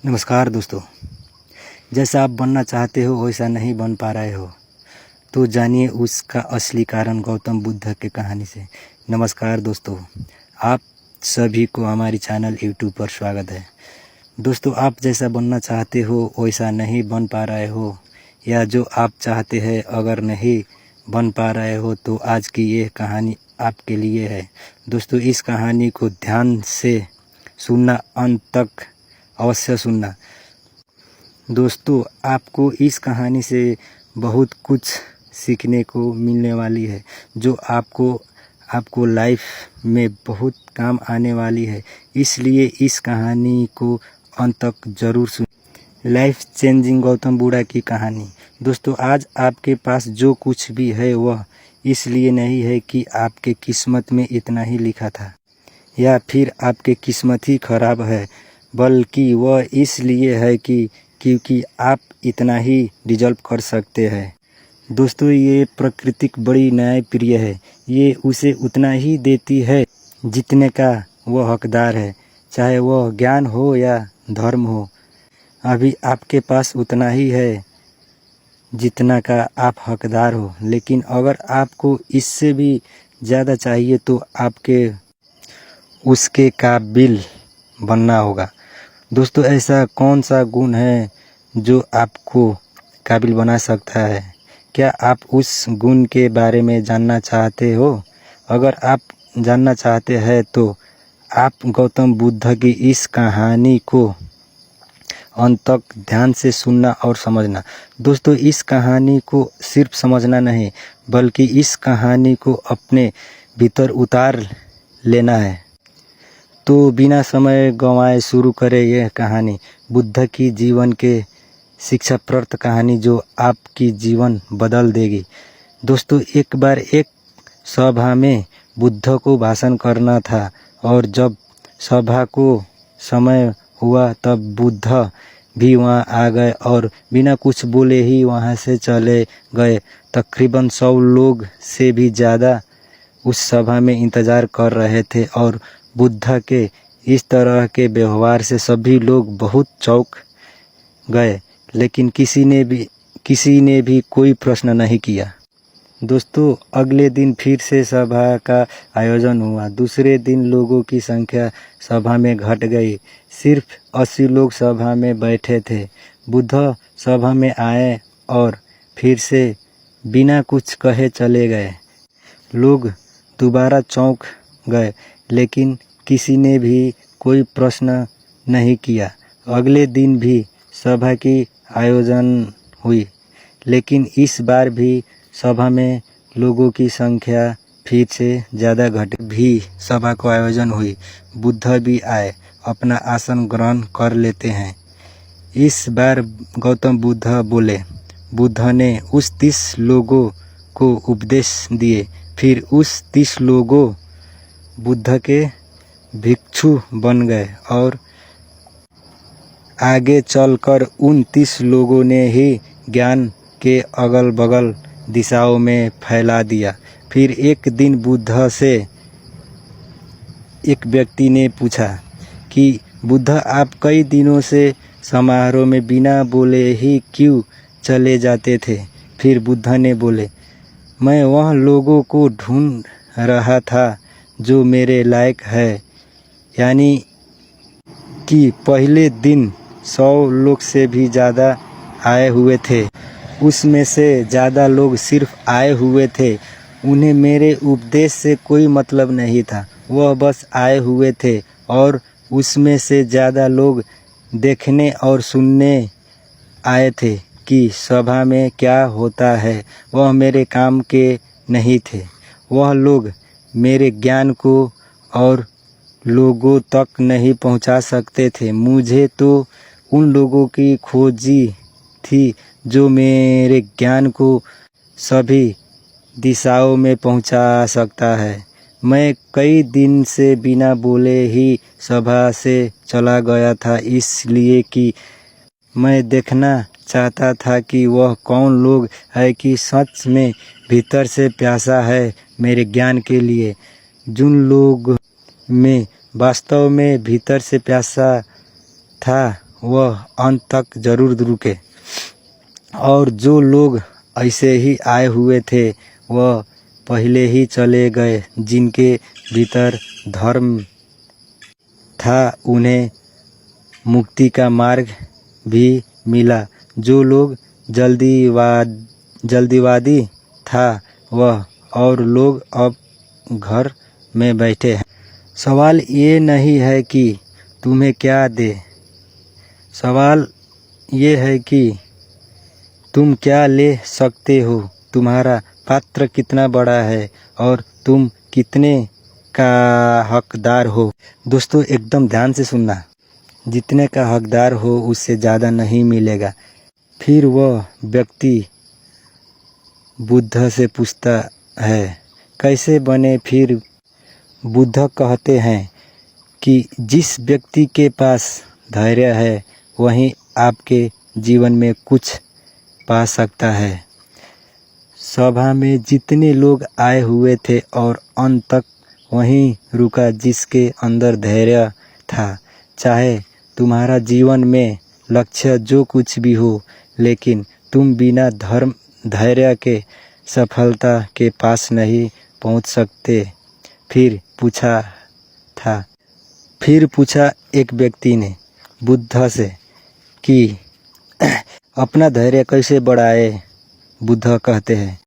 नमस्कार दोस्तों, जैसा आप बनना चाहते हो वैसा नहीं बन पा रहे हो तो जानिए उसका असली कारण गौतम बुद्ध के कहानी से। नमस्कार दोस्तों, आप सभी को हमारी चैनल यूट्यूब पर स्वागत है। दोस्तों, आप जैसा बनना चाहते हो वैसा नहीं बन पा रहे हो या जो आप चाहते हैं अगर नहीं बन पा रहे हो तो आज की ये कहानी आपके लिए है। दोस्तों, इस कहानी को ध्यान से सुनना, अंत तक अवश्य सुनना। दोस्तों, आपको इस कहानी से बहुत कुछ सीखने को मिलने वाली है जो आपको लाइफ में बहुत काम आने वाली है। इसलिए इस कहानी को अंत तक जरूर सुन। लाइफ चेंजिंग गौतम बुद्ध की कहानी। दोस्तों, आज आपके पास जो कुछ भी है वह इसलिए नहीं है कि आपके किस्मत में इतना ही लिखा था या फिर आपके किस्मत ही खराब है, बल्कि वह इसलिए है कि क्योंकि आप इतना ही डिजर्व कर सकते हैं। दोस्तों, ये प्रकृतिक बड़ी न्यायप्रिय है। ये उसे उतना ही देती है जितने का वह हकदार है, चाहे वह ज्ञान हो या धर्म हो। अभी आपके पास उतना ही है जितना का आप हकदार हो, लेकिन अगर आपको इससे भी ज़्यादा चाहिए तो आपके उसके काबिल बनना होगा। दोस्तों, ऐसा कौन सा गुण है जो आपको काबिल बना सकता है? क्या आप उस गुण के बारे में जानना चाहते हो? अगर आप जानना चाहते हैं तो आप गौतम बुद्ध की इस कहानी को अंत तक ध्यान से सुनना और समझना। दोस्तों, इस कहानी को सिर्फ समझना नहीं बल्कि इस कहानी को अपने भीतर उतार लेना है। तो बिना समय गंवाए शुरू करें यह कहानी, बुद्ध की जीवन के शिक्षाप्रद कहानी जो आपकी जीवन बदल देगी। दोस्तों, एक बार एक सभा में बुद्ध को भाषण करना था और जब सभा को समय हुआ तब बुद्ध भी वहां आ गए और बिना कुछ बोले ही वहां से चले गए। तकरीबन 100 लोग से भी ज़्यादा उस सभा में इंतज़ार कर रहे थे और बुद्ध के इस तरह के व्यवहार से सभी लोग बहुत चौंक गए, लेकिन किसी ने भी कोई प्रश्न नहीं किया। दोस्तों, अगले दिन फिर से सभा का आयोजन हुआ। दूसरे दिन लोगों की संख्या सभा में घट गई। सिर्फ 80 लोग सभा में बैठे थे। बुद्ध सभा में आए और फिर से बिना कुछ कहे चले गए। लोग दोबारा चौंक गए, लेकिन किसी ने भी कोई प्रश्न नहीं किया। अगले दिन भी सभा की आयोजन हुई, लेकिन इस बार भी सभा में लोगों की संख्या फिर से ज़्यादा घट भी सभा को आयोजन हुई। बुद्ध भी आए, अपना आसन ग्रहण कर लेते हैं। इस बार गौतम बुद्ध बोले। बुद्ध ने उस 30 लोगों को उपदेश दिए। फिर उस 30 लोगों बुद्ध के भिक्षु बन गए और आगे चलकर उन 30 लोगों ने ही ज्ञान के अगल बगल दिशाओं में फैला दिया। फिर एक दिन बुद्ध से एक व्यक्ति ने पूछा कि बुद्ध, आप कई दिनों से समारोह में बिना बोले ही क्यों चले जाते थे? फिर बुद्ध ने बोले, मैं वह लोगों को ढूंढ रहा था जो मेरे लायक है। यानी कि पहले दिन 100 लोग से भी ज़्यादा आए हुए थे। उसमें से ज़्यादा लोग सिर्फ आए हुए थे। उन्हें मेरे उपदेश से कोई मतलब नहीं था, वह बस आए हुए थे। और उसमें से ज़्यादा लोग देखने और सुनने आए थे कि सभा में क्या होता है। वह मेरे काम के नहीं थे। वह लोग मेरे ज्ञान को और लोगों तक नहीं पहुंचा सकते थे। मुझे तो उन लोगों की खोजी थी जो मेरे ज्ञान को सभी दिशाओं में पहुंचा सकता है। मैं कई दिन से बिना बोले ही सभा से चला गया था, इसलिए कि मैं देखना चाहता था कि वह कौन लोग है कि सच में भीतर से प्यासा है मेरे ज्ञान के लिए। जिन लोग में वास्तव में भीतर से प्यासा था वह अंत तक जरूर रुके। और जो लोग ऐसे ही आए हुए थे वह पहले ही चले गए। जिनके भीतर धर्म था उन्हें मुक्ति का मार्ग भी मिला। जो लोग जल्दीवादी था वह और लोग अब घर में बैठे हैं। सवाल ये नहीं है कि तुम्हें क्या दे, सवाल ये है कि तुम क्या ले सकते हो। तुम्हारा पात्र कितना बड़ा है और तुम कितने का हकदार हो। दोस्तों एकदम ध्यान से सुनना, जितने का हकदार हो उससे ज़्यादा नहीं मिलेगा। फिर वह व्यक्ति बुद्ध से पूछता है कैसे बने। फिर बुद्ध कहते हैं कि जिस व्यक्ति के पास धैर्य है वही आपके जीवन में कुछ पा सकता है। सभा में जितने लोग आए हुए थे और अंत तक वहीं रुका जिसके अंदर धैर्य था। चाहे तुम्हारा जीवन में लक्ष्य जो कुछ भी हो, लेकिन तुम बिना धैर्य के सफलता के पास नहीं पहुंच सकते। फिर पूछा एक व्यक्ति ने बुद्ध से कि अपना धैर्य कैसे बढ़ाए। बुद्ध कहते हैं